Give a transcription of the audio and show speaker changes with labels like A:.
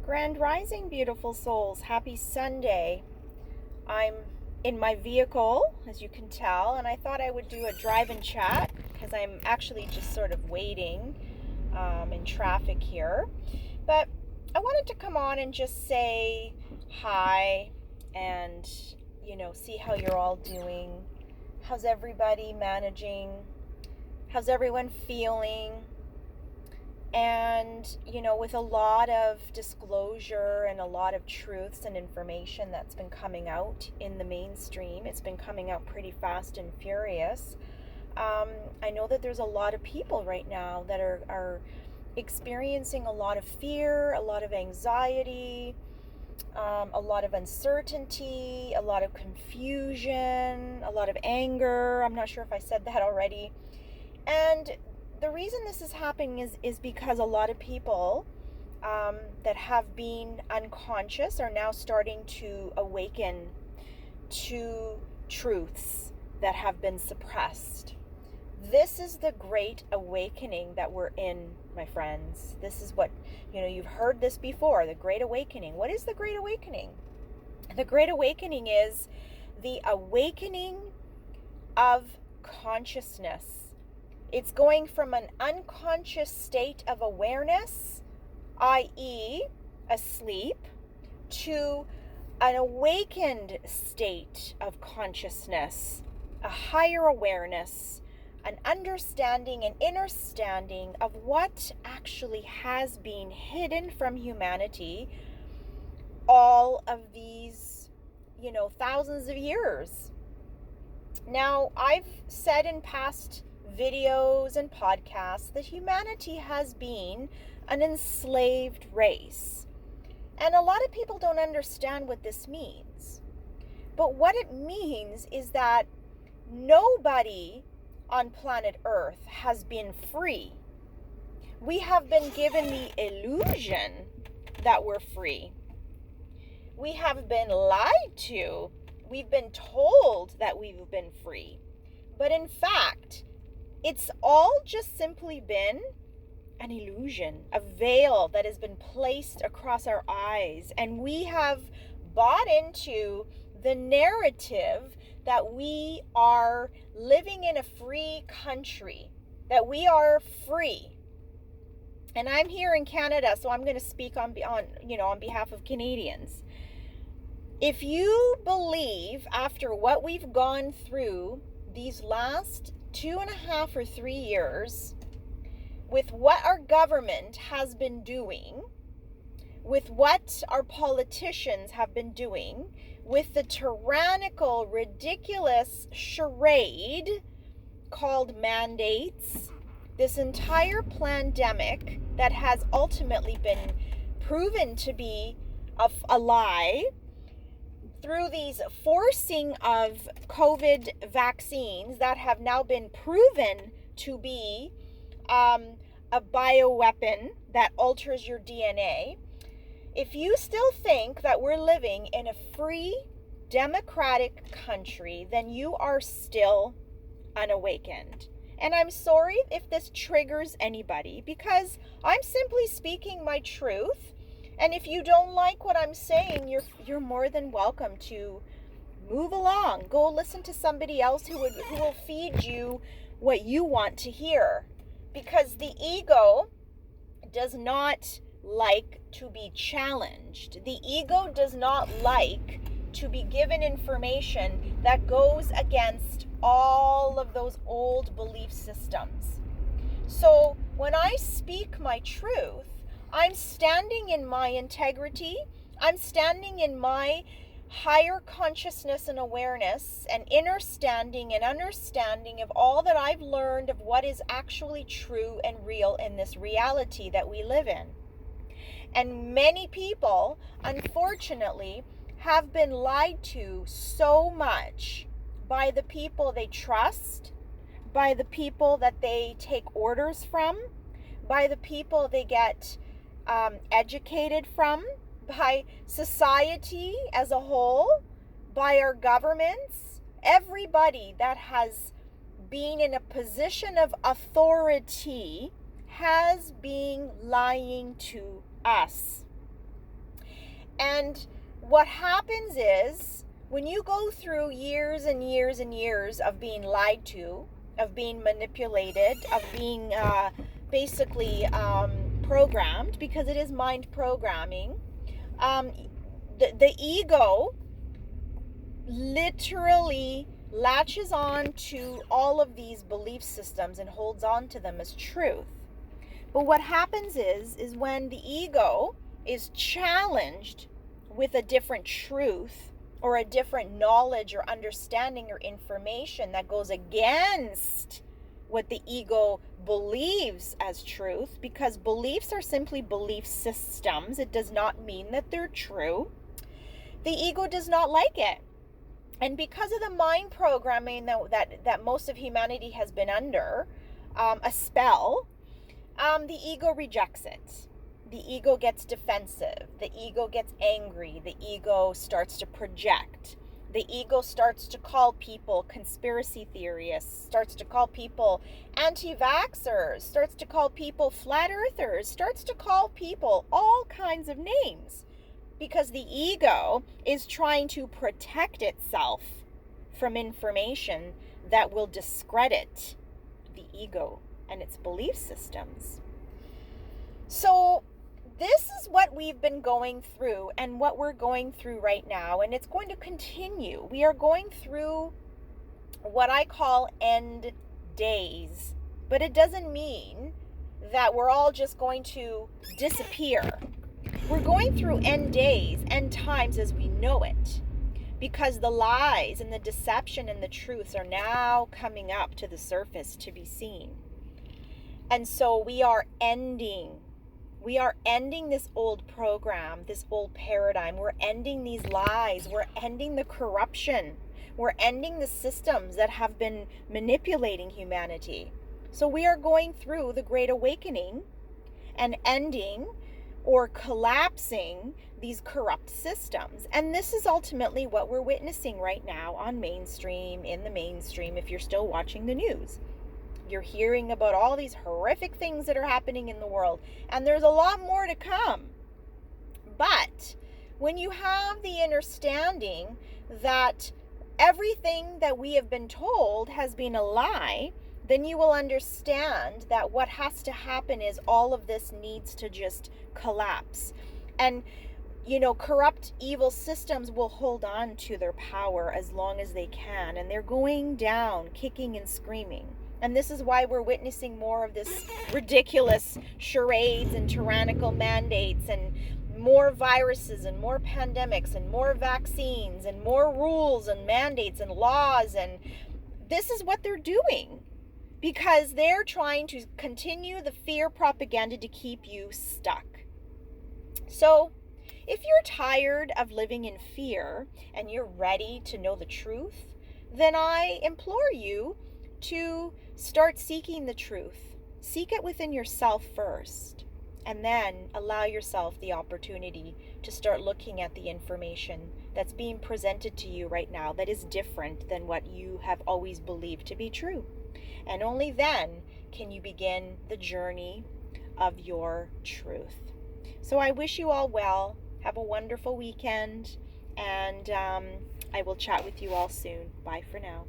A: Grand Rising, beautiful souls. Happy Sunday. I'm in my vehicle, as you can tell, and I thought I would do a drive and chat because I'm actually just sort of waiting in traffic here. But I wanted to come on and just say hi and, see how you're all doing. How's everybody managing? How's everyone feeling? And, with a lot of disclosure and a lot of truths and information that's been coming out in the mainstream, it's been coming out pretty fast and furious. I know that there's a lot of people right now that are experiencing a lot of fear, a lot of anxiety, a lot of uncertainty, a lot of confusion, a lot of anger. I'm not sure if I said that already. And the reason this is happening is because a lot of people that have been unconscious are now starting to awaken to truths that have been suppressed. This is the great awakening that we're in, my friends. This is what, you've heard this before, the Great Awakening. What is the Great Awakening? The Great Awakening is the awakening of consciousness. It's going from an unconscious state of awareness, i.e., asleep, to an awakened state of consciousness, a higher awareness, an understanding and understanding of what actually has been hidden from humanity all of these, thousands of years. Now, I've said in past videos and podcasts that humanity has been an enslaved race. And a lot of people don't understand what this means. But what it means is that nobody on planet Earth has been free. We have been given the illusion that we're free. We have been lied to. We've been told that we've been free. But in fact, it's all just simply been an illusion, a veil that has been placed across our eyes. And we have bought into the narrative that we are living in a free country, that we are free. And I'm here in Canada, so I'm going to speak on behalf of Canadians. If you believe, after what we've gone through these last 2.5 or 3 years, with what our government has been doing, with what our politicians have been doing, with the tyrannical, ridiculous charade called mandates, this entire pandemic that has ultimately been proven to be a lie, through these forcing of COVID vaccines that have now been proven to be a bioweapon that alters your DNA, if you still think that we're living in a free, democratic country, then you are still unawakened. And I'm sorry if this triggers anybody, because I'm simply speaking my truth. And if you don't like what I'm saying, you're more than welcome to move along. Go listen to somebody else who will feed you what you want to hear. Because the ego does not like to be challenged. The ego does not like to be given information that goes against all of those old belief systems. So when I speak my truth, I'm standing in my integrity. I'm standing in my higher consciousness and awareness and understanding of all that I've learned of what is actually true and real in this reality that we live in. And many people, unfortunately, have been lied to so much by the people they trust, by the people that they take orders from, by the people they get educated from, by society as a whole, by our governments, everybody that has been in a position of authority has been lying to us. And what happens is, when you go through years and years and years of being lied to, of being manipulated, of being basically programmed, because it is mind programming, the ego literally latches on to all of these belief systems and holds on to them as truth. But what happens is when the ego is challenged with a different truth or a different knowledge or understanding or information that goes against what the ego believes as truth, because beliefs are simply belief systems, it does not mean that they're true, the ego does not like it. And because of the mind programming that most of humanity has been under, a spell, the ego rejects it. The ego gets defensive. The ego gets angry. The ego starts to project. The ego starts to call people conspiracy theorists, starts to call people anti-vaxxers, starts to call people flat earthers, starts to call people all kinds of names, because the ego is trying to protect itself from information that will discredit the ego and its belief systems. So this is what we've been going through and what we're going through right now, and it's going to continue. We are going through what I call end days, but it doesn't mean that we're all just going to disappear. We're going through end days, end times as we know it, because the lies and the deception and the truths are now coming up to the surface to be seen. And so we are ending this old program, this old paradigm. We're ending these lies. We're ending the corruption. We're ending the systems that have been manipulating humanity. So we are going through the Great Awakening and ending or collapsing these corrupt systems. And this is ultimately what we're witnessing right now on mainstream, in the mainstream, if you're still watching the news. You're hearing about all these horrific things that are happening in the world, and there's a lot more to come. But when you have the understanding that everything that we have been told has been a lie, then you will understand that what has to happen is all of this needs to just collapse. And corrupt, evil systems will hold on to their power as long as they can, and they're going down, kicking and screaming. And this is why we're witnessing more of this ridiculous charades and tyrannical mandates, and more viruses and more pandemics and more vaccines and more rules and mandates and laws. And this is what they're doing, because they're trying to continue the fear propaganda to keep you stuck. So if you're tired of living in fear and you're ready to know the truth, then I implore you to start seeking the truth. Seek it within yourself first, and then allow yourself the opportunity to start looking at the information that's being presented to you right now that is different than what you have always believed to be true. And only then can you begin the journey of your truth. So I wish you all well. Have a wonderful weekend, and I will chat with you all soon. Bye for now.